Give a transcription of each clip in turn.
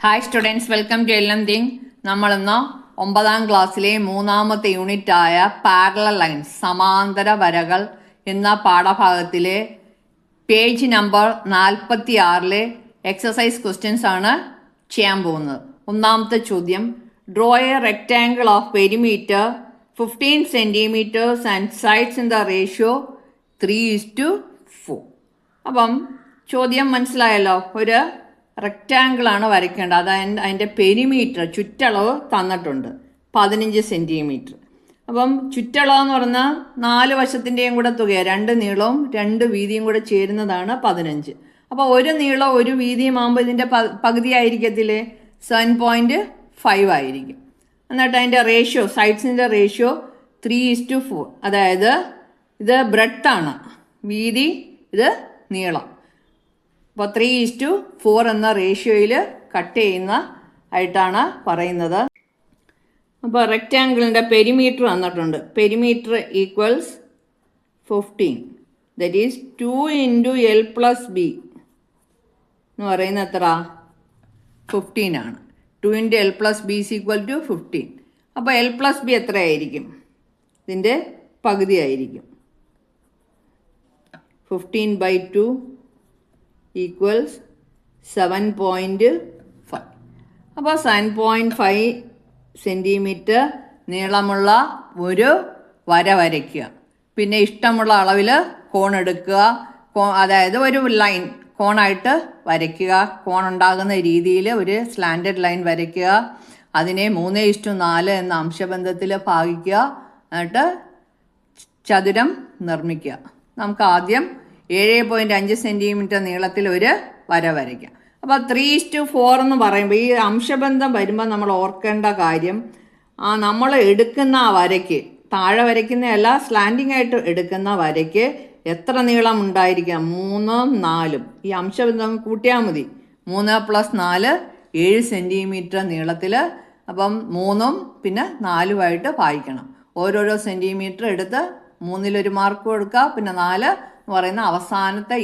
Hi students, welcome to L M thing. നമ്മളിന്ന് 9ാം ക്ലാസ്സിലെ 3ാമത്തെ യൂണിറ്റായ പാരലൽ ലൈൻസ് സമാന്തര വരകൾ എന്ന പാഠഭാഗത്തിലെ പേജ് നമ്പർ 46 എക്സസൈസ് ക്വസ്റ്റ്യൻസ് ആണ് ചെയ്യാൻ പോകുന്നത്. ഒന്നാമത്തെ ചോദ്യം, draw A rectangle of perimeter 15 centimeters and sides in the ratio 3:4. അപ്പം ചോദ്യം മനസ്സിലായല്ലോ. ഒരു റെക്റ്റാങ്കിൾ ആണ് വരയ്ക്കേണ്ടത്. അതായത് അതിൻ്റെ പെരിമീറ്റർ ചുറ്റളവ് തന്നിട്ടുണ്ട് 15 സെൻറ്റിമീറ്റർ. അപ്പം ചുറ്റളവ് എന്ന് പറഞ്ഞാൽ 4 വശത്തിൻ്റെയും കൂടെ തുകയാണ്. 2 നീളവും 2 വീതിയും കൂടെ ചേരുന്നതാണ് 15. അപ്പോൾ ഒരു നീളം ഒരു വീതിയും ആകുമ്പോൾ ഇതിൻ്റെ പകുതി ആയിരിക്കത്തില്ലേ, 7.5 ആയിരിക്കും. എന്നിട്ട് അതിൻ്റെ റേഷ്യോ, സൈഡ്സിൻ്റെ റേഷ്യോ 3:4. അതായത് ഇത് ബ്രെഡ്ത്താണ്, വീതി ഇത് നീളം. അപ്പോൾ 3:4 എന്ന റേഷ്യോയിൽ കട്ട് ചെയ്യുന്ന ആയിട്ടാണ് പറയുന്നത്. അപ്പോൾ റെക്റ്റാങ്കിളിൻ്റെ പെരിമീറ്റർ വന്നിട്ടുണ്ട്. Perimeter equals 15, that is 2 × L+B എന്ന് പറയുന്നത് എത്ര? 15 ആണ്. 2 × L+B = 15. അപ്പോൾ L+B എത്രയായിരിക്കും? ഇതിൻ്റെ പകുതി ആയിരിക്കും. 15/2 ഈക്വൽസ് 7.5. അപ്പോൾ 7.5 സെൻറ്റിമീറ്റർ നീളമുള്ള ഒരു വര വരയ്ക്കുക. പിന്നെ ഇഷ്ടമുള്ള അളവിൽ കോൺ എടുക്കുക. അതായത് ഒരു ലൈൻ കോണായിട്ട് വരയ്ക്കുക. കോൺ ഉണ്ടാകുന്ന രീതിയിൽ ഒരു സ്ലാൻഡഡ് ലൈൻ വരയ്ക്കുക. അതിനെ 3:4 എന്ന അംശബന്ധത്തിൽ ഭാഗിക്കുക. എന്നിട്ട് ചതുരം നിർമ്മിക്കുക. നമുക്ക് ആദ്യം 7.5 സെൻറ്റിമീറ്റർ നീളത്തിൽ ഒരു വര വരയ്ക്കാം. അപ്പോൾ 3:4 എന്ന് പറയുമ്പോൾ ഈ അംശബന്ധം വരുമ്പോൾ നമ്മൾ ഓർക്കേണ്ട കാര്യം, നമ്മൾ എടുക്കുന്ന ആ വരയ്ക്ക്, താഴെ വരയ്ക്കുന്നതല്ല, സ്ലാൻഡിങ് ആയിട്ട് എടുക്കുന്ന വരയ്ക്ക് എത്ര നീളം ഉണ്ടായിരിക്കാം? 3ഉം 4ഉം. ഈ അംശബന്ധം കൂട്ടിയാൽ മതി. 3 + 4 7 സെൻറ്റിമീറ്റർ നീളത്തിൽ. അപ്പം 3ഉം പിന്നെ 4ഉമായിട്ട് ഭാഗിക്കണം. ഓരോരോ സെൻറ്റിമീറ്റർ എടുത്ത് 3-ൽ1 മാർക്ക് കൊടുക്കുക. പിന്നെ 4 എന്ന് പറയുന്ന അവസാനത്തെ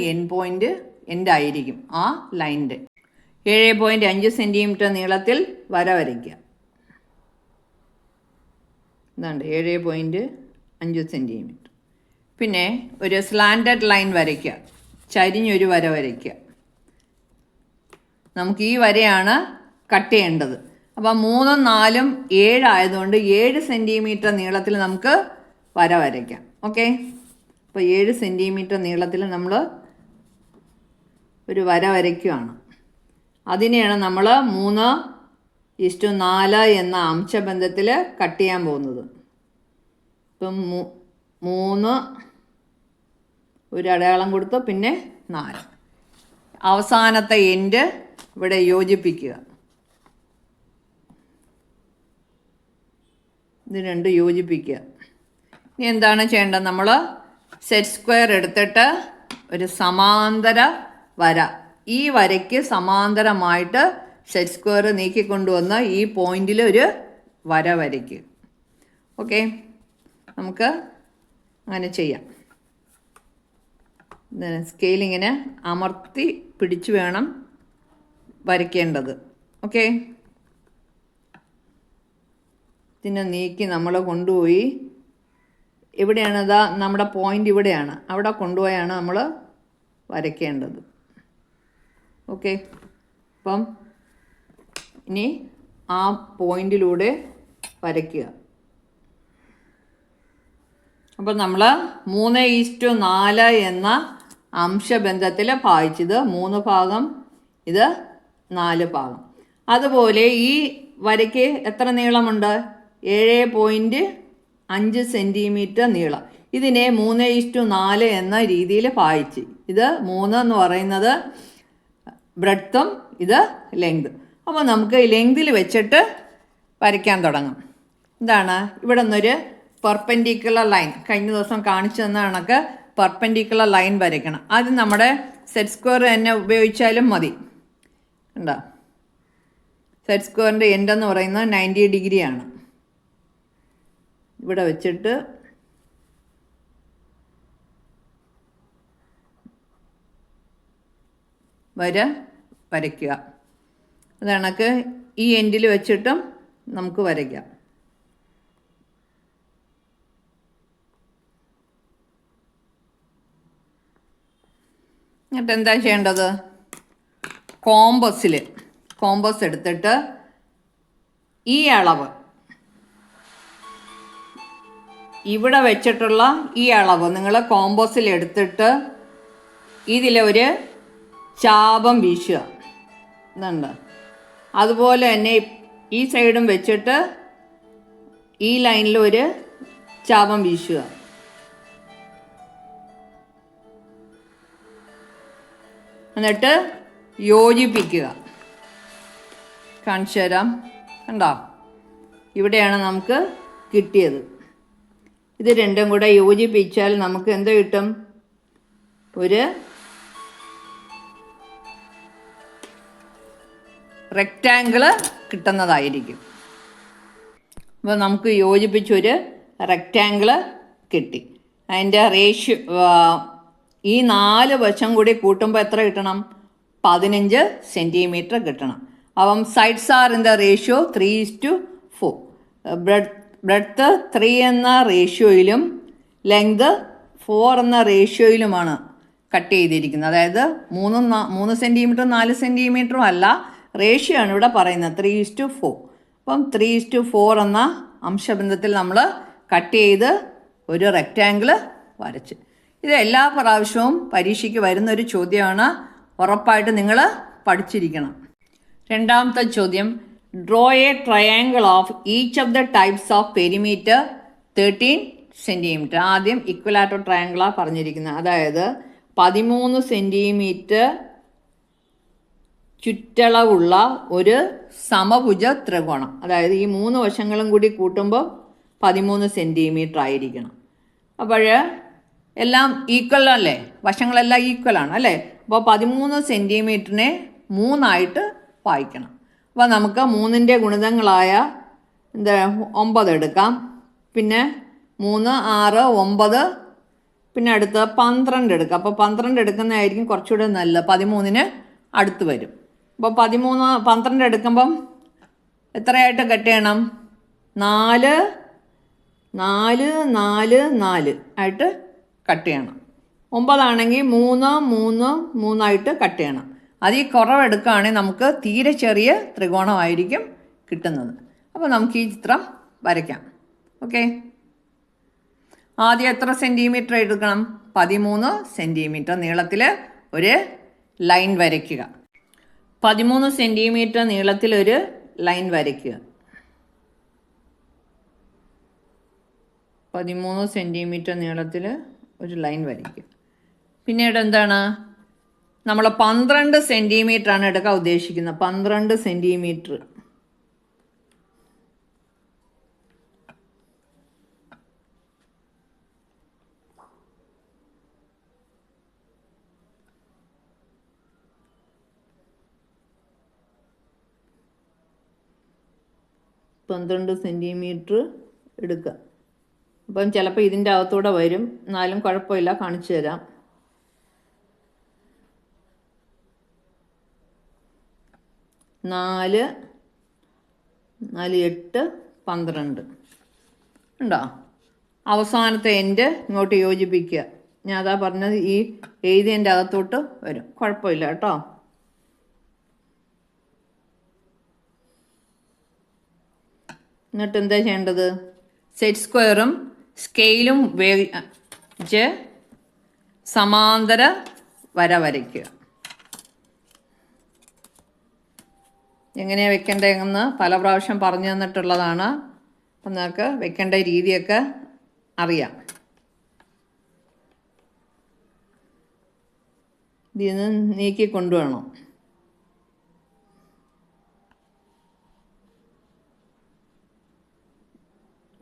എൻഡ് ആയിരിക്കും ആ ലൈനിൻ്റെ. 7.5 സെൻറ്റിമീറ്റർ നീളത്തിൽ വര വരയ്ക്കുക. ഇതാണ്ട് 7.5 സെൻറ്റിമീറ്റർ. പിന്നെ ഒരു സ്ലാൻഡഡ് ലൈൻ വരയ്ക്കുക. ചരിഞ്ഞൊരു വര വരയ്ക്കുക. നമുക്ക് ഈ വരയാണ് കട്ട് ചെയ്യേണ്ടത്. അപ്പം 3ഉം 4ഉം 7 ആയതുകൊണ്ട് 7 സെൻറ്റിമീറ്റർ നീളത്തിൽ നമുക്ക് വര വരയ്ക്കാം. ഓക്കെ, അപ്പോൾ 7 സെൻറ്റിമീറ്റർ നീളത്തിൽ നമ്മൾ ഒരു വര വരയ്ക്കുകയാണ്. അതിനെയാണ് നമ്മൾ 3:4 എന്ന അംശബന്ധത്തിൽ കട്ട് ചെയ്യാൻ പോകുന്നത്. ഇപ്പം 3 ഒരു അടയാളം കൊടുത്തു, പിന്നെ 4. അവസാനത്തെ എൻഡ് ഇവിടെ യോജിപ്പിക്കുക. ഇത് 2 യോജിപ്പിക്കുക. ഇനി എന്താണ് ചെയ്യേണ്ടത്? നമ്മൾ സെറ്റ് സ്ക്വയർ എടുത്തിട്ട് ഒരു സമാന്തര വര, ഈ വരയ്ക്ക് സമാന്തരമായിട്ട് സെറ്റ് സ്ക്വയർ നീക്കിക്കൊണ്ടുവന്ന് ഈ പോയിന്റിൽ ഒരു വര വരയ്ക്കുക. ഓക്കെ, നമുക്ക് അങ്ങനെ ചെയ്യാം. സ്കെയിലിങ്ങനെ അമർത്തി പിടിച്ച് വേണം വരയ്ക്കേണ്ടത്. ഓക്കെ, ഇതിനെ നീക്കി നമ്മൾ കൊണ്ടുപോയി എവിടെയാണ്? ഇതാ നമ്മുടെ പോയിന്റ് ഇവിടെയാണ്. അവിടെ കൊണ്ടുപോയാണ് നമ്മൾ വരയ്ക്കേണ്ടത്. ഓക്കെ, അപ്പം ഇനി ആ പോയിന്റിലൂടെ വരയ്ക്കുക. അപ്പം നമ്മൾ 3:4 എന്ന അംശബന്ധത്തിൽ ഭാഗിച്ചത് 3 ഭാഗം, ഇത് 4 ഭാഗം. അതുപോലെ ഈ വരയ്ക്ക് എത്ര നീളമുണ്ട്? 7.5 സെൻറ്റിമീറ്റർ നീളം. ഇതിനെ 3:4 എന്ന രീതിയിൽ ഭാഗിച്ച്, ഇത് 3 എന്ന് പറയുന്നത് ബ്രെഡ്ത്തും ഇത് ലെങ്ത്. അപ്പോൾ നമുക്ക് ലെങ്തിൽ വെച്ചിട്ട് വരയ്ക്കാൻ തുടങ്ങാം. എന്താണ്? ഇവിടെ നിന്നൊരു പെർപെൻഡിക്കുലർ ലൈൻ, കഴിഞ്ഞ ദിവസം കാണിച്ചു തന്ന കണക്ക് പെർപെൻഡിക്കുലർ ലൈൻ വരയ്ക്കണം. അത് നമ്മുടെ സെറ്റ് സ്ക്വയർ തന്നെ ഉപയോഗിച്ചാലും മതി. ഉണ്ടോ? സെറ്റ് സ്ക്വയറിൻ്റെ എൻഡ് എന്ന് പറയുന്നത് 90 ഡിഗ്രിയാണ്. ഇവിടെ വെച്ചിട്ട് വര വരയ്ക്കുക. അത് കണക്ക് ഈ എൻഡിൽ വെച്ചിട്ടും നമുക്ക് വരയ്ക്കാം. എന്നിട്ട് എന്താ ചെയ്യേണ്ടത്? കോമ്പസ് എടുത്തിട്ട് ഈ അളവ് ഇവിടെ വെച്ചിട്ടുള്ള ഈ അളവ് നിങ്ങൾ കോമ്പസിൽ എടുത്തിട്ട് ഇതിലൊരു ചാപം വീശുക. ഇതുണ്ട്. അതുപോലെ തന്നെ ഈ സൈഡും വെച്ചിട്ട് ഈ ലൈനിൽ ഒരു ചാപം വീശുക. എന്നിട്ട് യോജിപ്പിക്കുക. കാണിച്ചു തരാം. കണ്ടോ? ഇവിടെയാണ് നമുക്ക് കിട്ടിയത്. ഇത് രണ്ടും കൂടെ യോജിപ്പിച്ചാൽ നമുക്ക് എന്ത് കിട്ടും? ഒരു റെക്റ്റാങ്കിള് കിട്ടുന്നതായിരിക്കും. അപ്പോൾ നമുക്ക് യോജിപ്പിച്ചൊരു റെക്റ്റാങ്കിള് കിട്ടി. അതിൻ്റെ റേഷ്യോ ഈ 4 വശം കൂടി കൂട്ടുമ്പോൾ എത്ര കിട്ടണം? 15 സെൻറ്റിമീറ്റർ കിട്ടണം. അപ്പം sides are in the ratio 3:4. Breadth 3 എന്ന റേഷ്യോയിലും ലെങ്ത് 4 എന്ന റേഷ്യോയിലുമാണ് കട്ട് ചെയ്തിരിക്കുന്നത്. അതായത് 3 സെൻറ്റിമീറ്ററും 4 സെൻറ്റിമീറ്ററും അല്ല, റേഷ്യോ ആണ് ഇവിടെ പറയുന്നത് 3:4. അപ്പം 3:4 എന്ന അംശബന്ധത്തിൽ നമ്മൾ കട്ട് ചെയ്ത് ഒരു റെക്റ്റാങ്കിള് വരച്ച്. ഇത് എല്ലാ പ്രാവശ്യവും പരീക്ഷയ്ക്ക് വരുന്നൊരു ചോദ്യമാണ്. ഉറപ്പായിട്ട് നിങ്ങൾ പഠിച്ചിരിക്കണം. രണ്ടാമത്തെ ചോദ്യം, draw A triangle of each of the types of perimeter 13 centimetre. ആദ്യം ഇക്വലാറ്റർ ട്രയാങ്കിളാണ് പറഞ്ഞിരിക്കുന്നത്. അതായത് 13 സെൻറ്റിമീറ്റർ ചുറ്റളവുള്ള ഒരു സമഭുജ ത്രികോണം. അതായത് ഈ 3 വശങ്ങളും കൂടി കൂട്ടുമ്പോൾ 13 സെൻറ്റിമീറ്റർ ആയിരിക്കണം. അപ്പോൾ എല്ലാം ഈക്വൽ അല്ലേ? വശങ്ങളെല്ലാം ഈക്വലാണ് അല്ലേ? അപ്പോൾ 13 സെൻറ്റിമീറ്ററിനെ 3 വായിക്കണം. അപ്പോൾ നമുക്ക് 3ൻ്റെ ഗുണിതങ്ങളായ 9 എടുക്കാം. പിന്നെ 3, 6, 9, പിന്നെ അടുത്ത് 12 എടുക്കാം. അപ്പോൾ 12 എടുക്കുന്നതായിരിക്കും കുറച്ചുകൂടെ നല്ലത്. 13ന് അടുത്ത് വരും. അപ്പോൾ 12 എടുക്കുമ്പം എത്രയായിട്ട് കട്ട് ചെയ്യണം? 4, 4, 4, 4 ആയിട്ട് കട്ട് ചെയ്യണം. 9 ആണെങ്കിൽ 3, 3, 3 കട്ട് ചെയ്യണം. അതിൽ കുറവെടുക്കുകയാണെങ്കിൽ നമുക്ക് തീരെ ചെറിയ ത്രികോണമായിരിക്കും കിട്ടുന്നത്. അപ്പോൾ നമുക്ക് ഈ ചിത്രം വരയ്ക്കാം. ഓക്കെ, ആദ്യം എത്ര സെൻറ്റിമീറ്റർ എടുക്കണം? 13 സെൻറ്റിമീറ്റർ നീളത്തിൽ ഒരു ലൈൻ വരയ്ക്കുക. 13 സെൻറ്റിമീറ്റർ നീളത്തിലൊരു ലൈൻ വരയ്ക്കുക. 13 സെൻറ്റിമീറ്റർ നീളത്തിൽ ഒരു ലൈൻ വരയ്ക്കുക. പിന്നീട് എന്താണ്? നമ്മൾ 12 സെൻറ്റിമീറ്ററാണ് എടുക്കാൻ ഉദ്ദേശിക്കുന്നത്. 12 സെൻറ്റിമീറ്റർ. എടുക്കുക. അപ്പം ചിലപ്പോൾ ഇതിൻ്റെ അകത്തൂടെ വരും, എന്നാലും കുഴപ്പമില്ല, കാണിച്ചു തരാം. 4, 4, 8, 12 ഉണ്ടോ? അവസാനത്തെ എൻഡ് ഇങ്ങോട്ട് യോജിപ്പിക്കുക. ഞാൻ അതാ പറഞ്ഞത്, ഈ എഴുതിയതിൻ്റെ അകത്തോട്ട് വരും. കുഴപ്പമില്ല കേട്ടോ. എന്നിട്ട് എന്താ ചെയ്യേണ്ടത്? സെറ്റ് സ്ക്വയറും സ്കെയിലും ഉപയോഗിച്ച് സമാന്തര വര വരയ്ക്കുക. എങ്ങനെയാണ് വെക്കേണ്ടതെന്ന് പല പ്രാവശ്യം പറഞ്ഞു തന്നിട്ടുള്ളതാണ്. അപ്പം നിങ്ങൾക്ക് വെക്കേണ്ട രീതിയൊക്കെ അറിയാം. ഇതിൽ നിന്ന് നീക്കി കൊണ്ടുവേണം.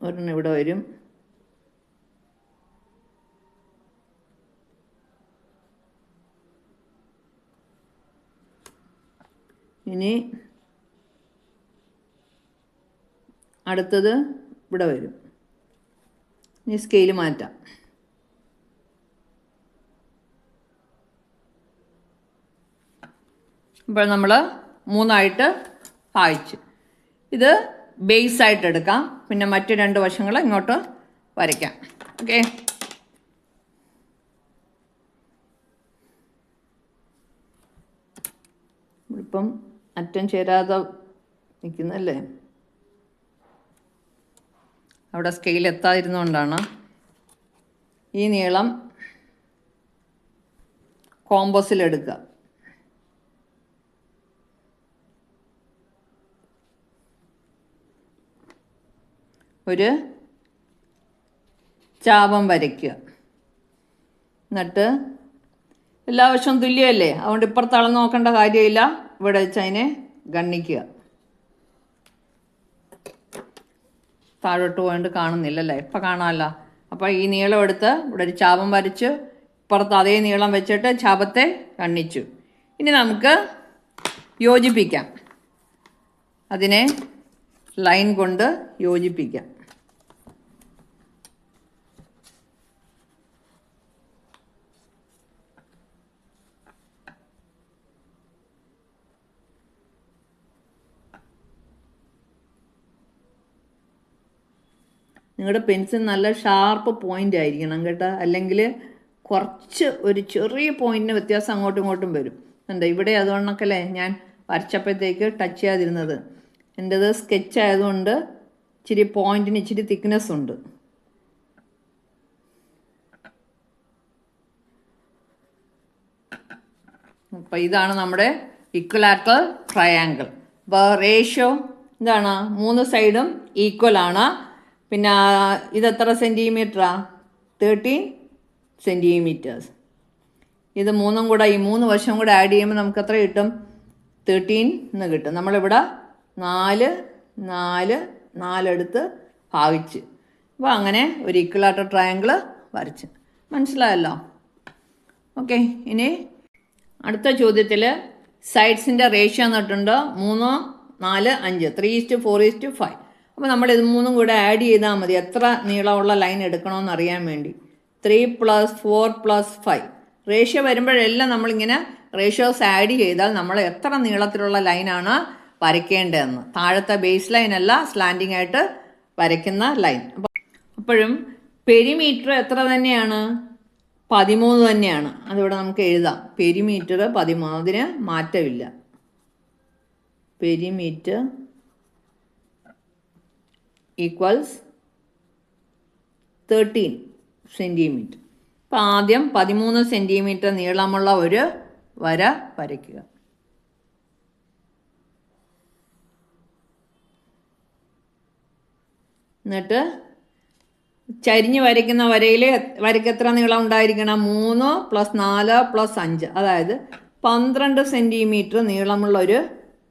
ഒരെണ്ണം ഇവിടെ വരും. ഇനി അടുത്തത് ഇവിടെ വരും. ഇനി സ്കെയിൽ മാറ്റാം. ഇപ്പോൾ നമ്മൾ 3 ഭാഗിച്ച്. ഇത് ബേസായിട്ട് എടുക്കാം. പിന്നെ മറ്റു 2 വശങ്ങൾ ഇങ്ങോട്ട് വരയ്ക്കാം. ഓക്കെ, ഇപ്പം അറ്റം ചേരാതെ നിൽക്കുന്നല്ലേ, അവിടെ സ്കെയിൽ എത്താതിരുന്നുകൊണ്ടാണ്. ഈ നീളം കോമ്പസിലെടുക്കുക. ഒരു ചാപം വരയ്ക്കുക. എന്നിട്ട് എല്ലാ വശവും തുല്യമല്ലേ, അതുകൊണ്ട് ഇപ്പുറത്ത് അളന്ന് നോക്കേണ്ട കാര്യമില്ല. ഇവിടെ വെച്ച് അതിനെ ഗണ്ണിക്കുക. താഴോട്ട് പോയിട്ട് കാണുന്നില്ലല്ലേ, ഇപ്പം കാണാമല്ല. അപ്പോൾ ഈ നീളം എടുത്ത് ഇവിടെ ഒരു ചാപം വരച്ച് ഇപ്പുറത്ത് അതേ നീളം വെച്ചിട്ട് ചാപത്തെ ഗണ്ണിച്ചു. ഇനി നമുക്ക് യോജിപ്പിക്കാം. അതിനെ ലൈൻ കൊണ്ട് യോജിപ്പിക്കാം. നിങ്ങളുടെ പെൻസിൽ നല്ല ഷാർപ്പ് പോയിൻ്റ് ആയിരിക്കണം കേട്ടോ, അല്ലെങ്കിൽ കുറച്ച് ഒരു ചെറിയ പോയിന്റിന് വ്യത്യാസം അങ്ങോട്ടും ഇങ്ങോട്ടും വരും. എന്താ ഇവിടെ അതുകൊണ്ടൊക്കെയല്ലേ ഞാൻ വരച്ചപ്പോഴത്തേക്ക് ടച്ച് ചെയ്യാതിരുന്നത്. എൻ്റേത് സ്കെച്ച് ആയതുകൊണ്ട് ഇച്ചിരി പോയിന്റിന് ഇച്ചിരി തിക്നെസ് ഉണ്ട്. അപ്പം ഇതാണ് നമ്മുടെ ഇക്വലാറ്ററൽ ട്രയാങ്കിൾ. അപ്പോൾ റേഷ്യോ എന്താണ്, 3 സൈഡും ഈക്വൽ ആണ്. പിന്നെ ഇത് എത്ര സെൻറ്റിമീറ്ററാണ്? 13 സെൻറ്റിമീറ്റേഴ്സ്. ഇത് 3 കൂടെ, ഈ 3 വശം കൂടെ ആഡ് ചെയ്യുമ്പോൾ നമുക്ക് എത്ര കിട്ടും? 13 എന്ന് കിട്ടും. നമ്മളിവിടെ 4 എടുത്ത് ഭാഗിച്ച്. അപ്പോൾ അങ്ങനെ ഒരു ഇക്വലാറ്ററൽ ട്രയാങ്കിൾ വരച്ച്. മനസ്സിലായല്ലോ? ഓക്കെ, ഇനി അടുത്ത ചോദ്യത്തിൽ സൈഡ്സിൻ്റെ റേഷ്യോ എന്നിട്ടുണ്ട് 3, 4, 5, 3:4:5. അപ്പോൾ നമ്മൾ ഇത് 3 കൂടെ ആഡ് ചെയ്താൽ മതി എത്ര നീളമുള്ള ലൈൻ എടുക്കണമെന്ന് അറിയാൻ വേണ്ടി. 3 + 4 + 5 റേഷ്യോ വരുമ്പോഴെല്ലാം നമ്മളിങ്ങനെ റേഷ്യോസ് ആഡ് ചെയ്താൽ നമ്മൾ എത്ര നീളത്തിലുള്ള ലൈനാണ് വരയ്ക്കേണ്ടതെന്ന്. താഴത്തെ ബേസ് ലൈൻ അല്ല, സ്ലാൻഡിങ് ആയിട്ട് വരയ്ക്കുന്ന ലൈൻ. അപ്പോഴും പെരിമീറ്റർ എത്ര തന്നെയാണ്? 13 തന്നെയാണ്. അതിവിടെ നമുക്ക് എഴുതാം. പെരിമീറ്റർ 13, അതിന് മാറ്റമില്ല. Perimeter equals 13 centimetre. അപ്പം ആദ്യം 13 സെൻറ്റിമീറ്റർ നീളമുള്ള ഒരു വര വരയ്ക്കുക. എന്നിട്ട് ചരിഞ്ഞ് വരയ്ക്കുന്ന വരയ്ക്ക് എത്ര നീളം ഉണ്ടായിരിക്കണം? 3 + 4 + 5, അതായത് 12 സെൻറ്റിമീറ്റർ നീളമുള്ള ഒരു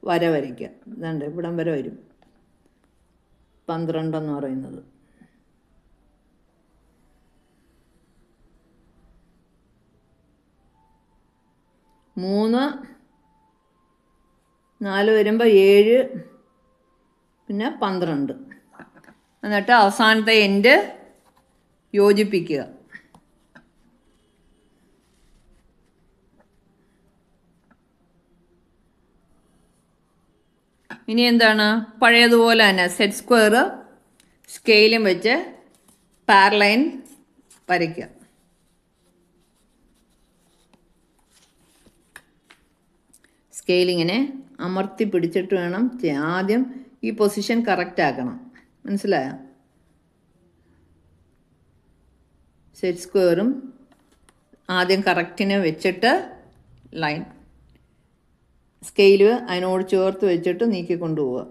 വര വരയ്ക്കുക. ഇതുണ്ട്, ഇവിടം വരെ വരും 12 എന്ന് പറയുന്നത്. മൂന്ന് 4 വരുമ്പോൾ 7, പിന്നെ 12. എന്നിട്ട് അവസാനത്തെ എൻഡ് യോജിപ്പിക്കുക. ഇനി എന്താണ്? പഴയതുപോലെ തന്നെ സെറ്റ് സ്ക്വയർ സ്കെയിലും വെച്ച് പാരലൈൻ വരയ്ക്കുക. സ്കെയിലിങ്ങനെ അമർത്തി പിടിച്ചിട്ട് വേണം ആദ്യം ഈ പൊസിഷൻ കറക്റ്റ് ആക്കണം. മനസ്സിലായോ? സെറ്റ് സ്ക്വയറും ആദ്യം കറക്റ്റിന് വെച്ചിട്ട് ലൈൻ സ്കെയിൽ അതിനോട് ചേർത്ത് വെച്ചിട്ട് നീക്കി കൊണ്ടുപോവുക.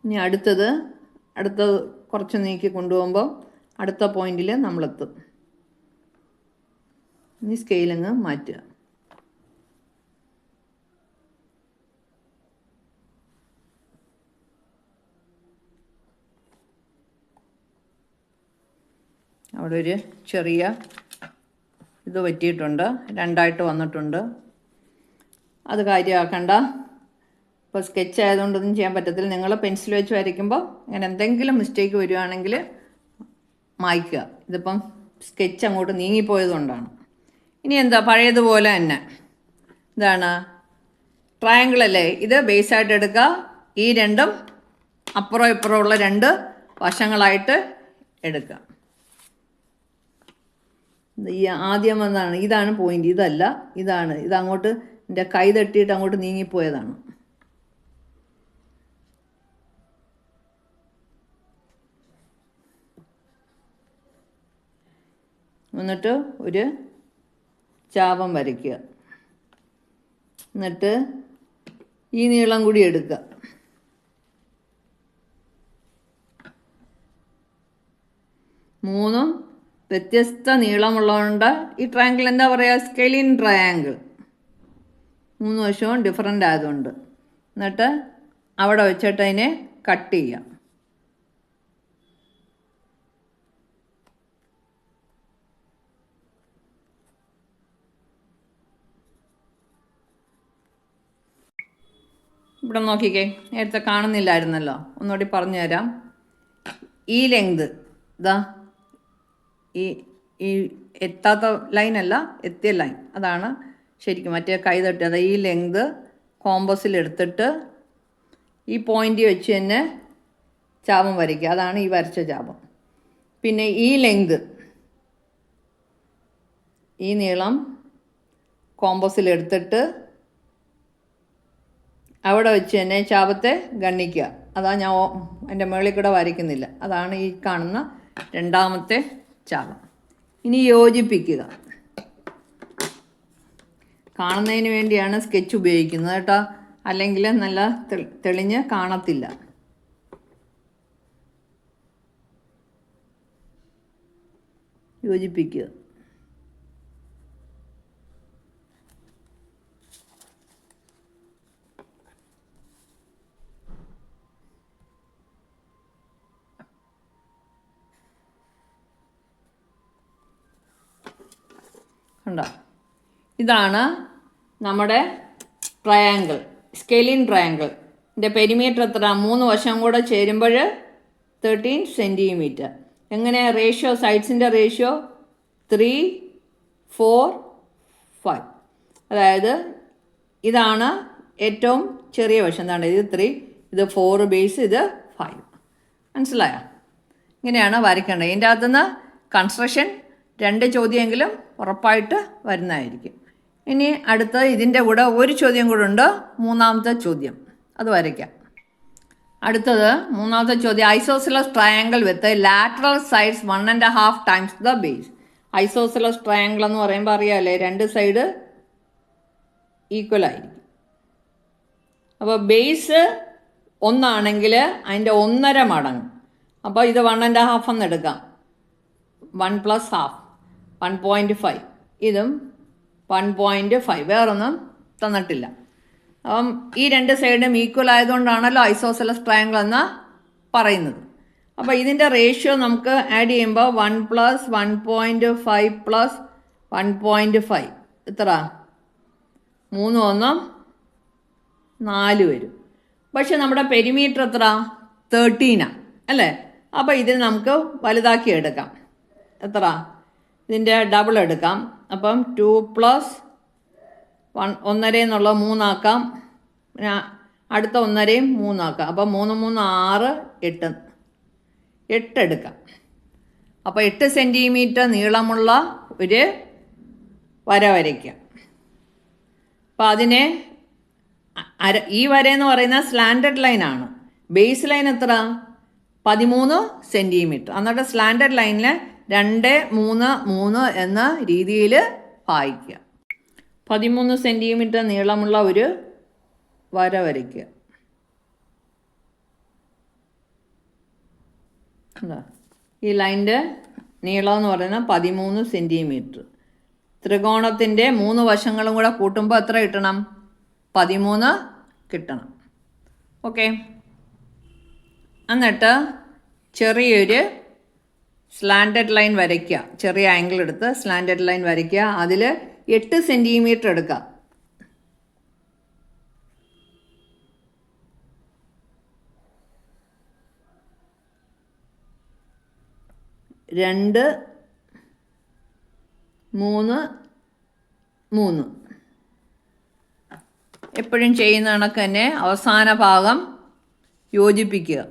ഇനി അടുത്ത കുറച്ച് നീക്കി കൊണ്ടുപോകുമ്പോൾ അടുത്ത പോയിന്റിൽ നമ്മളെത്തും. ഇനി സ്കെയിലങ്ങ് മാറ്റുക. അവിടെ ഒരു ചെറിയ ഇത് പറ്റിയിട്ടുണ്ട്, 2ആയിട്ട് വന്നിട്ടുണ്ട്. അത് കാര്യമാക്കണ്ട. ഇപ്പോൾ സ്കെച്ച് ആയതുകൊണ്ടൊന്നും ചെയ്യാൻ പറ്റത്തില്ല. നിങ്ങൾ പെൻസിൽ വെച്ച് വരയ്ക്കുമ്പോൾ അങ്ങനെ എന്തെങ്കിലും മിസ്റ്റേക്ക് വരുവാണെങ്കിൽ മായ്ക്കുക. ഇതിപ്പം സ്കെച്ച് അങ്ങോട്ട് നീങ്ങിപ്പോയതുകൊണ്ടാണ്. ഇനി എന്താ, പഴയതുപോലെ തന്നെ ഇതാണ് ട്രയാങ്കിൾ അല്ലേ, ഇത് ബേസായിട്ട് എടുക്കുക. ഈ രണ്ടും അപ്പുറം ഇപ്പുറമുള്ള രണ്ട് വശങ്ങളായിട്ട് എടുക്കുക. ഈ ആദ്യം വന്നാണ്, ഇതാണ് പോയിന്റ്, ഇതല്ല, ഇതാണ്. ഇതങ്ങോട്ട് എൻ്റെ കൈ തട്ടിയിട്ട് അങ്ങോട്ട് നീങ്ങിപ്പോയതാണ്. എന്നിട്ട് ഒരു ചാപം വരയ്ക്കുക. എന്നിട്ട് ഈ നീളം കൂടി എടുക്കുക. മൂന്നും വ്യത്യസ്ത നീളമുള്ളതുകൊണ്ട് ഈ ട്രയാങ്കിൾ എന്താ പറയുക, സ്കെലിൻ ട്രയാങ്കിൾ. 3 വശവും ഡിഫറൻ്റ് ആയതുകൊണ്ട്. എന്നിട്ട് അവിടെ വെച്ചിട്ട് അതിനെ കട്ട് ചെയ്യാം. ഇവിടെ നോക്കിക്കേ, നേരത്തെ കാണുന്നില്ലായിരുന്നല്ലോ, ഒന്നുകൂടി പറഞ്ഞു തരാം. ഈ ലെങ്ത് ഇതാ, ഈ എത്താത്ത ലൈനല്ല, എത്തിയ ലൈൻ, അതാണ് ശരിക്കും മറ്റേ കൈ തട്ടിയത്. ഈ ലെങ്ത് കോമ്പസിലെടുത്തിട്ട് ഈ പോയിൻ്റ് വെച്ച് തന്നെ ചാപം വരയ്ക്കുക. അതാണ് ഈ വരച്ച ചാപം. പിന്നെ ഈ ലെങ്ത്, ഈ നീളം കോമ്പസിലെടുത്തിട്ട് അവിടെ വെച്ച് തന്നെ ചാപത്തെ ഗണ്ണിക്കുക. അതാ ഞാൻ എൻ്റെ മുകളിൽ കൂടെ വരയ്ക്കുന്നില്ല. അതാണ് ഈ കാണുന്ന രണ്ടാമത്തെ ചാപം. ഇനി യോജിപ്പിക്കുക. കാണുന്നതിന് വേണ്ടിയാണ് സ്കെച്ച് ഉപയോഗിക്കുന്നത് കേട്ടോ, അല്ലെങ്കിൽ നല്ല തെളിഞ്ഞ് കാണത്തില്ല. യോജിപ്പിക്കുക. കണ്ടോ, ഇതാണ് നമ്മുടെ ട്രയാങ്കിൾ, സ്കെലിൻ ട്രയാങ്കിൾ. ഇതിൻ്റെ പെരിമീറ്റർ എത്ര? 3 വശം കൂടെ ചേരുമ്പോൾ 13 സെൻറ്റിമീറ്റർ. എങ്ങനെ റേഷ്യോ, സൈഡ്സിൻ്റെ റേഷ്യോ 3, 4, 5. അതായത് ഇതാണ് ഏറ്റവും ചെറിയ വശം. എന്താണ് ഇത് 3, ഇത് 4 ബേസ്, ഇത് 5. മനസ്സിലായോ? ഇങ്ങനെയാണ് വരയ്ക്കേണ്ടത്. ഇതിൻ്റെ അകത്തുനിന്ന് കൺസ്ട്രക്ഷൻ 2 ചോദ്യമെങ്കിലും ഉറപ്പായിട്ട് വരുന്നതായിരിക്കും. ഇനി അടുത്ത ഇതിൻ്റെ കൂടെ ഒരു ചോദ്യം കൂടെ ഉണ്ട്, 3ാമത്തെ ചോദ്യം, അത് വരയ്ക്കാം. അടുത്തത് 3ാമത്തെ ചോദ്യം, isosceles triangle with lateral sides 1.5 times the base. Isosceles triangle എന്ന് പറയുമ്പോൾ അറിയാമല്ലേ, 2 സൈഡ് ഈക്വൽ ആയിരിക്കും. അപ്പോൾ ബേസ് 1 ആണെങ്കിൽ അതിൻ്റെ 1.5 മടങ്ങ്. അപ്പോൾ ഇത് 1.5 എന്ന് എടുക്കാം. 1 + 1/2 1.5. ഇതും 1.5. വേറൊന്നും തന്നിട്ടില്ല. അപ്പം ഈ 2 സൈഡും ഈക്വൽ ആയതുകൊണ്ടാണല്ലോ ഐസോസെലസ് ട്രയാങ്കിൾ എന്ന് പറയുന്നത്. അപ്പോൾ ഇതിൻ്റെ റേഷ്യോ നമുക്ക് ആഡ് ചെയ്യുമ്പോൾ 1 + 1.5 + 1.5 എത്ര? 3 1 4 വരും. പക്ഷെ നമ്മുടെ പെരിമീറ്റർ എത്ര? 13 അല്ലേ? അപ്പോൾ ഇതിന് നമുക്ക് വലുതാക്കി എടുക്കാം. എത്ര? ഇതിൻ്റെ ഡബിൾ എടുക്കാം. അപ്പം 2 + 1.5 എന്നുള്ള 3 ആക്കാം. പിന്നെ അടുത്ത 1.5 3 ആക്കാം. അപ്പം 3 3 6 8 എടുക്കാം. അപ്പോൾ 8 സെൻറ്റിമീറ്റർ നീളമുള്ള ഒരു വര വരയ്ക്കാം. അപ്പോൾ അതിനെ ഈ വരയെന്ന് പറയുന്ന സ്ലാൻഡഡ് ലൈനാണ്. ബേസ് ലൈൻ എത്ര? 13 സെൻറ്റിമീറ്റർ. എന്നിട്ട് സ്ലാൻഡഡ് ലൈനിൽ 2 3 3 എന്ന രീതിയിൽ വായിക്കുക. 13 സെൻറ്റിമീറ്റർ നീളമുള്ള ഒരു വര വരയ്ക്കുക. ഈ ലൈൻ്റെ നീളം എന്ന് പറയുന്നത് 13 സെൻറ്റിമീറ്റർ. ത്രികോണത്തിൻ്റെ 3 വശങ്ങളും കൂടെ കൂട്ടുമ്പോൾ എത്ര കിട്ടണം? 13 കിട്ടണം. ഓക്കെ. എന്നിട്ട് ചെറിയൊരു സ്ലാൻഡഡ് ലൈൻ വരയ്ക്കുക. ചെറിയ ആംഗിൾ എടുത്ത് സ്ലാൻഡഡ് ലൈൻ വരയ്ക്കുക. അതിൽ 8 സെൻറ്റിമീറ്റർ എടുക്കുക. 2 3 3. എപ്പോഴും ചെയ്യുന്ന കണക്ക് തന്നെ അവസാന ഭാഗം യോജിപ്പിക്കുക.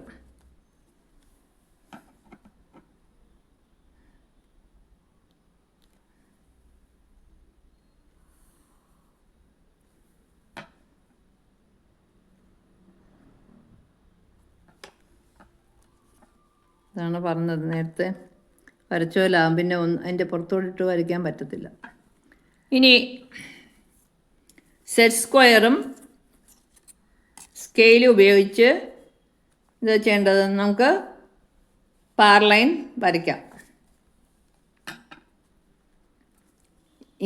ഇതാണ് പറഞ്ഞത് നേരത്തെ വരച്ചോലാകും, പിന്നെ അതിൻ്റെ പുറത്തോട്ടിട്ട് വരയ്ക്കാൻ പറ്റത്തില്ല. ഇനി സെറ്റ് സ്ക്വയറും സ്കെയിലും ഉപയോഗിച്ച് ഇത് ചെയ്യേണ്ടത്, നമുക്ക് പാരലൈൻ വരയ്ക്കാം.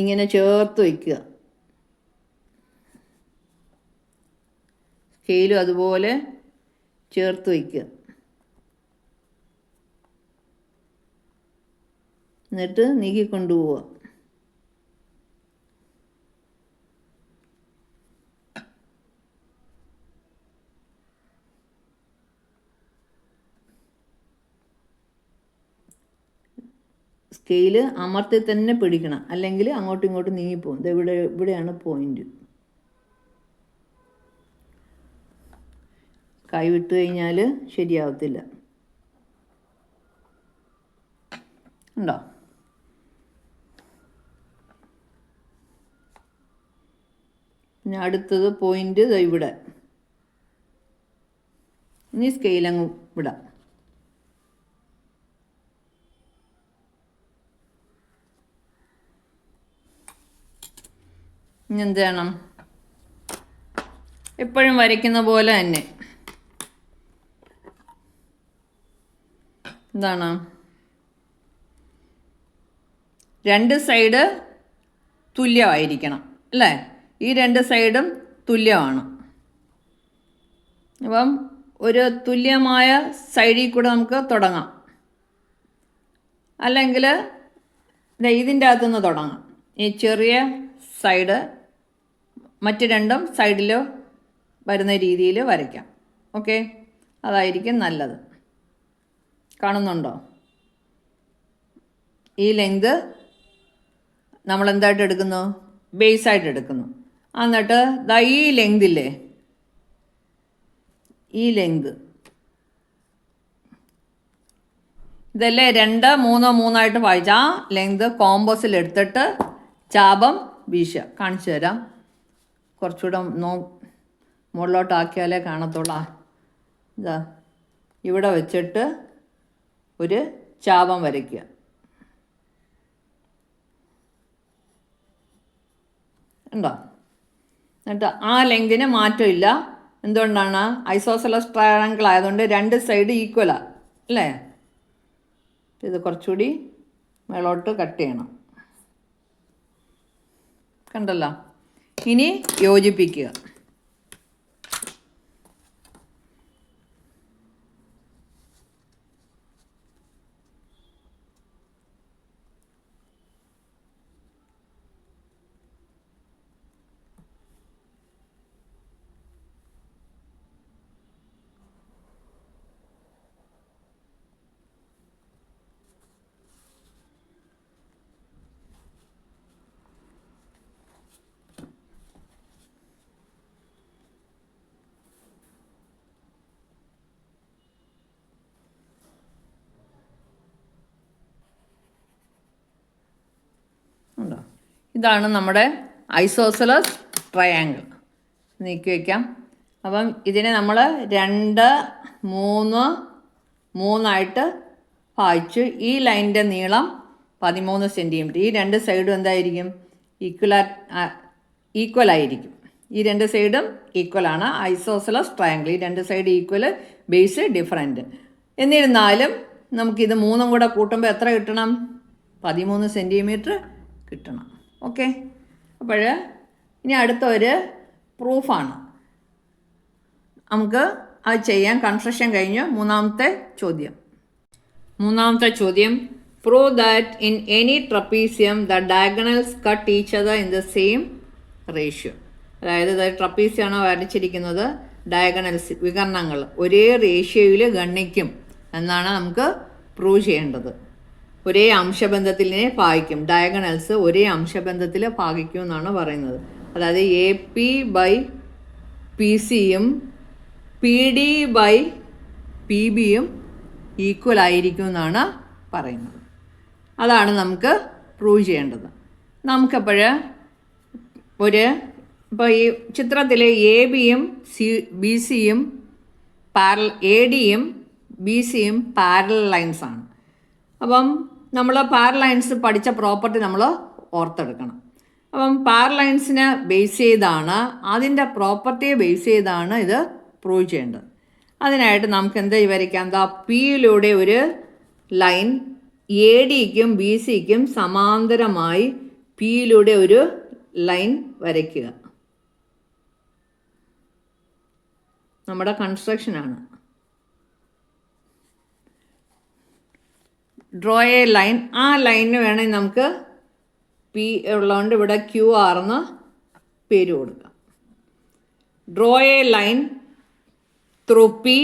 ഇങ്ങനെ ചേർത്ത് വയ്ക്കുക. സ്കെയിലും അതുപോലെ ചേർത്ത് വയ്ക്കുക. എന്നിട്ട് നീക്കിക്കൊണ്ടുപോവുക. സ്കെയില് അമർത്തി തന്നെ പിടിക്കണം, അല്ലെങ്കിൽ അങ്ങോട്ടും ഇങ്ങോട്ടും നീങ്ങിപ്പോകും. ഇത് ഇവിടെയാണ് പോയിന്റ്. കൈ വിട്ട് കഴിഞ്ഞാൽ ശരിയാവത്തില്ല. ഉണ്ടോ? പിന്നെ അടുത്തത് പോയിന്റ് ഇവിടെ. ഇനി സ്കെയിലങ്ങ് വിടാം. ഇനി എന്ത് ചെയ്യണം? എപ്പോഴും വരയ്ക്കുന്ന പോലെ തന്നെ എന്താണ്, 2 സൈഡ് തുല്യമായിരിക്കണം അല്ലേ? ഈ 2 സൈഡും തുല്യമാണ്. അപ്പം ഒരു തുല്യമായ സൈഡിൽ കൂടെ നമുക്ക് തുടങ്ങാം, അല്ലെങ്കിൽ ഇതിൻ്റെ അകത്തുനിന്ന് തുടങ്ങാം. ഈ ചെറിയ സൈഡ് മറ്റ് 2 സൈഡിൽ വരുന്ന രീതിയിൽ വരയ്ക്കാം. ഓക്കെ, അതായിരിക്കും നല്ലത്. കാണുന്നുണ്ടോ? ഈ ലെങ്ത് നമ്മൾ എന്തായിട്ട് എടുക്കുന്നു? ബേസായിട്ട് എടുക്കുന്നു. എന്നിട്ട് ഈ ലെങ്തില്ലേ, ഈ ലെങ്ത് ഇതല്ലേ 2 3 3 വായിച്ച ആ ലെങ്ത് കോമ്പസിൽ എടുത്തിട്ട് ചാപം വീശുക. കാണിച്ചു തരാം. കുറച്ചുകൂടെ മുകളിലോട്ടാക്കിയാലേ കാണത്തുള്ളൂ. ഇതാ ഇവിടെ വെച്ചിട്ട് ഒരു ചാപം വരയ്ക്കുക. ഉണ്ടോ? എന്നിട്ട് ആ ലെങ്തിന് മാറ്റമില്ല. എന്തുകൊണ്ടാണ്? ഐസോസെലസ് ട്രയാങ്കിൾ ആയതുകൊണ്ട് 2 സൈഡ് ഈക്വലാണ് അല്ലേ? ഇത് കുറച്ചുകൂടി മേളോട്ട് കട്ട് ചെയ്യണം. കണ്ടല്ലോ? ഇനി യോജിപ്പിക്കുക. ഉണ്ടോ? ഇതാണ് നമ്മുടെ ഐസോസെലസ് ട്രയാങ്കിൾ. നീക്കി വയ്ക്കാം. അപ്പം ഇതിനെ നമ്മൾ 2 3 3 ഭാഗിച്ചു. ഈ ലൈനിൻ്റെ നീളം 13 സെൻറ്റിമീറ്റർ. ഈ 2 സൈഡും എന്തായിരിക്കും? ഈക്വൽ ആയിരിക്കും. ഈ 2 സൈഡും ഈക്വലാണ്. Isosceles triangle. ഈ 2 സൈഡ് ഈക്വൽ, ബേസ് ഡിഫറൻറ്റ്. എന്നിരുന്നാലും നമുക്കിത് 3 കൂടെ കൂട്ടുമ്പോൾ എത്ര കിട്ടണം? 13 സെൻറ്റിമീറ്റർ കിട്ടണം. ഓക്കെ, അപ്പോൾ ഇനി അടുത്ത ഒരു പ്രൂഫാണ്. നമുക്ക് അത് ചെയ്യാൻ. കൺസ്ട്രക്ഷൻ കഴിഞ്ഞു. മൂന്നാമത്തെ ചോദ്യം, prove that in any trapezium the diagonals cut each other in the same ratio. അതായത് ട്രപ്പീസിയമാണ് വരച്ചിരിക്കുന്നത്. ഡയഗണൽസ്, വികർണങ്ങൾ ഒരേ റേഷ്യോയിൽ ഗണ്ണിക്കും എന്നാണ് നമുക്ക് പ്രൂവ് ചെയ്യേണ്ടത്. ഒരേ അംശബന്ധത്തിനെ ഭാഗിക്കും. ഡയഗണൽസ് ഒരേ അംശബന്ധത്തിൽ ഭാഗിക്കും എന്നാണ് പറയുന്നത്. അതായത് എ പി ബൈ പി സിയും പി ഡി ബൈ പി ബിയും ഈക്വൽ ആയിരിക്കും എന്നാണ് പറയുന്നത്. അതാണ് നമുക്ക് പ്രൂവ് ചെയ്യേണ്ടത്. നമുക്കപ്പോൾ ഇപ്പോൾ ഈ ചിത്രത്തിൽ എ ബിയും ബി സിയും എ ഡിയും ബി സിയും പാരലൽ ലൈൻസാണ്. അപ്പം നമ്മൾ പാരലൽ ലൈൻസ് പഠിച്ച പ്രോപ്പർട്ടി നമ്മൾ ഓർത്തെടുക്കണം. അപ്പം പാരലൽ ലൈൻസിനെ ബേസ് ചെയ്താണ്, അതിൻ്റെ പ്രോപ്പർട്ടിയെ ബേസ് ചെയ്താണ് ഇത് പ്രൂവ് ചെയ്യേണ്ടത്. അതിനായിട്ട് നമുക്ക് എന്താ വരയ്ക്കാം? എന്താ പിയിലൂടെ ഒരു ലൈൻ എ ഡിക്കും ബി സിക്കും സമാന്തരമായി പിയിലൂടെ ഒരു ലൈൻ വരയ്ക്കുക. നമ്മുടെ കൺസ്ട്രക്ഷനാണ്. Draw a line. ആ ലൈനിന് വേണമെങ്കിൽ നമുക്ക് പി ഉള്ളതുകൊണ്ട് ഇവിടെ ക്യു ആർ എന്ന് പേര് കൊടുക്കാം. Draw a line through P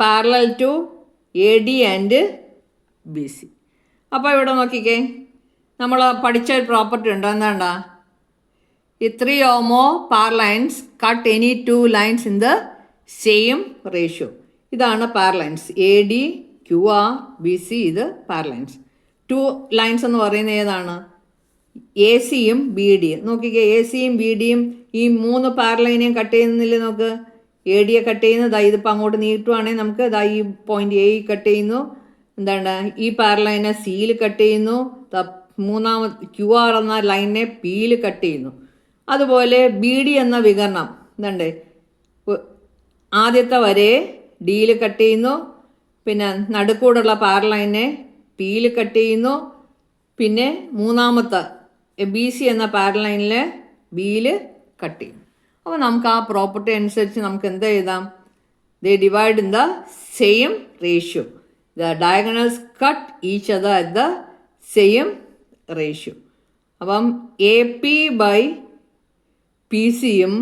parallel to A D and B C. അപ്പോൾ ഇവിടെ നോക്കിക്കേ, നമ്മൾ പഠിച്ച ഒരു പ്രോപ്പർട്ടി ഉണ്ട്. എന്താണ്ടാ? ഈ 3 or more parallel lines cut any 2 lines in the same ratio. ഇതാണ് parallel lines. A D Q R B C ഇത് പാരലൽ ലൈൻസ്. 2 ലൈൻസ് എന്ന് പറയുന്നത് ഏതാണ്? എ സിയും ബി ഡിയും. നോക്കിക്കേ, എ സിയും ബി ഡിയും ഈ 3 പാരലൽ ലൈനെയും കട്ട് ചെയ്യുന്നില്ലേ? നോക്ക്, എ ഡിയെ കട്ട് ചെയ്യുന്നത് ഇതിപ്പോൾ അങ്ങോട്ട് നീട്ടുവാണെങ്കിൽ നമുക്ക് ഈ പോയിന്റ് എ കട്ട് ചെയ്യുന്നു. എന്താണ്? ഈ പാരലൽ ലൈനെ സിയിൽ കട്ട് ചെയ്യുന്നു. മൂന്നാമത് ക്യു ആർ എന്ന ലൈനിനെ പിയിൽ കട്ട് ചെയ്യുന്നു. അതുപോലെ ബി ഡി എന്ന വികരണം എന്തുണ്ട്? ആദ്യത്തെ വരെ ഡിയിൽ കട്ട് ചെയ്യുന്നു, പിന്നെ നടുക്കൂടുള്ള പാരലൽ ലൈനെ പിയിൽ കട്ട് ചെയ്യുന്നു, പിന്നെ മൂന്നാമത്തെ ബി സി എന്ന പാരലൽ ലൈനിലെ ബിയിൽ കട്ട് ചെയ്യും. അപ്പോൾ നമുക്ക് ആ പ്രോപ്പർട്ടി അനുസരിച്ച് നമുക്ക് എന്താ എഴുതാം? They divide in the same ratio. The diagonals cut each other at the same ratio. അപ്പം എ പി ബൈ പി സിയും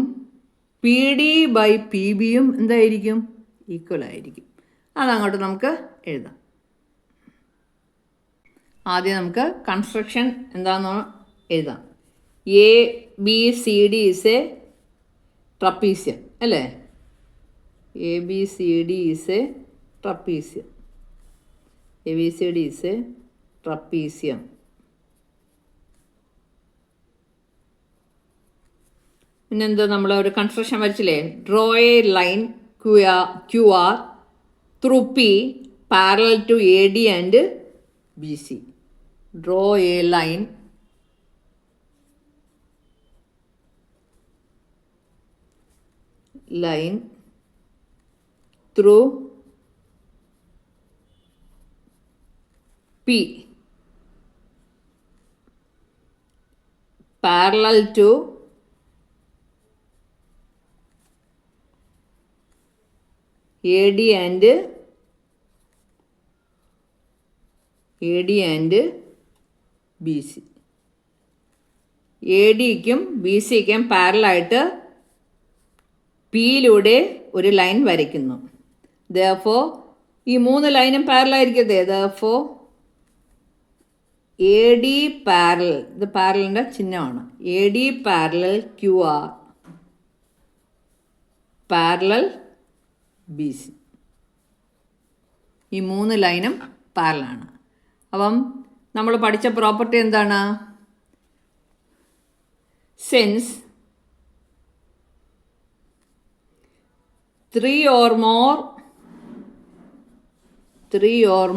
പി ഡി ബൈ പി ബിയും എന്തായിരിക്കും? ഈക്വൽ ആയിരിക്കും. അതങ്ങോട്ട് നമുക്ക് എഴുതാം. ആദ്യം നമുക്ക് കൺസ്ട്രക്ഷൻ എന്താണെന്ന് എഴുതാം. A B C D is a trapezium അല്ലേ? A B C D is a trapezium. A B C D is a trapezium. പിന്നെന്താ, നമ്മൾ ഒരു കൺസ്ട്രക്ഷൻ വരച്ചില്ലേ? Draw a line Q R through P parallel to A D and B C. Draw a line through P parallel to AD and BC. ADക്കും BCക്കും പാരലായിട്ട് പിയിലൂടെ ഒരു line വരയ്ക്കുന്നു. therefore ഈ 3 ലൈനും പാരലായിരിക്കട്ടെ. therefore AD പാരലൽ, ഇത് പാരലിൻ്റെ ചിഹ്നമാണ്. AD parallel QR parallel BC. ഈ 3 ലൈനും പാരലാണ്. അപ്പം നമ്മൾ പഠിച്ച പ്രോപ്പർട്ടി എന്താണ്? Since 3 or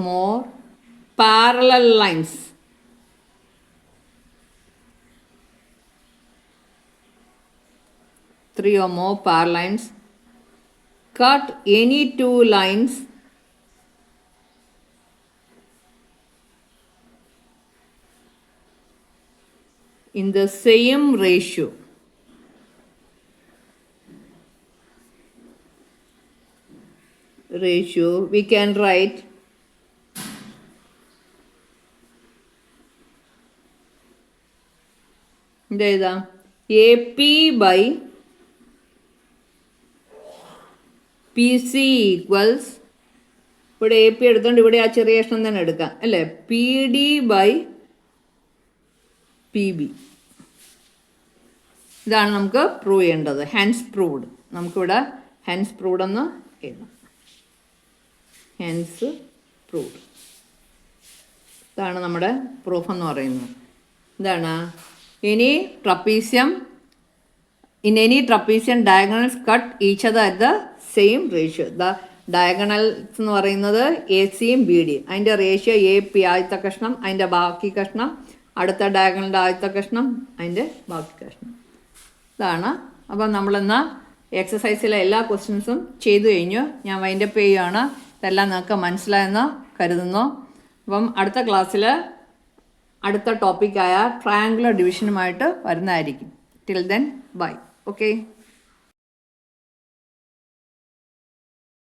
more parallel lines cut any 2 lines in the same ratio. We can write AP by PC equals ഇവിടെ എ പി എടുത്തുകൊണ്ട് ഇവിടെ ആ ചെറിയ കഷ്ണം തന്നെ എടുക്കാം അല്ലേ. P D by P B, ഇതാണ് നമുക്ക് പ്രൂവ് ചെയ്യേണ്ടത്. Hence proved. നമുക്കിവിടെ ഹെൻസ് പ്രൂവ്ഡ് എന്ന് എഴുതാം. Hence proved. ഇതാണ് നമ്മുടെ പ്രൂഫ് എന്ന് പറയുന്നത്. ഇതാണ് ഇനി trapezium. In any trapezium diagonals cut each other at the same ratio. Diagonals എന്ന് പറയുന്നത് എ സിയും ബി ഡിയും. അതിൻ്റെ റേഷ്യോ എ പി ആദ്യത്തെ കഷ്ണം, അതിൻ്റെ ബാക്കി കഷ്ണം, അടുത്ത ഡയഗണലിൻ്റെ ആദ്യത്തെ കഷ്ണം, അതിൻ്റെ ബാക്കി കഷ്ണം. ഇതാണ്. അപ്പം നമ്മളിന്ന് എക്സസൈസിലെ എല്ലാ ക്വസ്റ്റ്യൻസും ചെയ്തു കഴിഞ്ഞു. ഞാൻ വൈൻഡപ്പ് ചെയ്യുകയാണ്. ഇതെല്ലാം നിങ്ങൾക്ക് മനസ്സിലായെന്ന് കരുതുന്നു. അപ്പം അടുത്ത ക്ലാസ്സിൽ അടുത്ത ടോപ്പിക്കായ ട്രയാങ്കുലർ ഡിവിഷനുമായിട്ട് വരുന്നതായിരിക്കും. Till then bye. ഓക്കെ.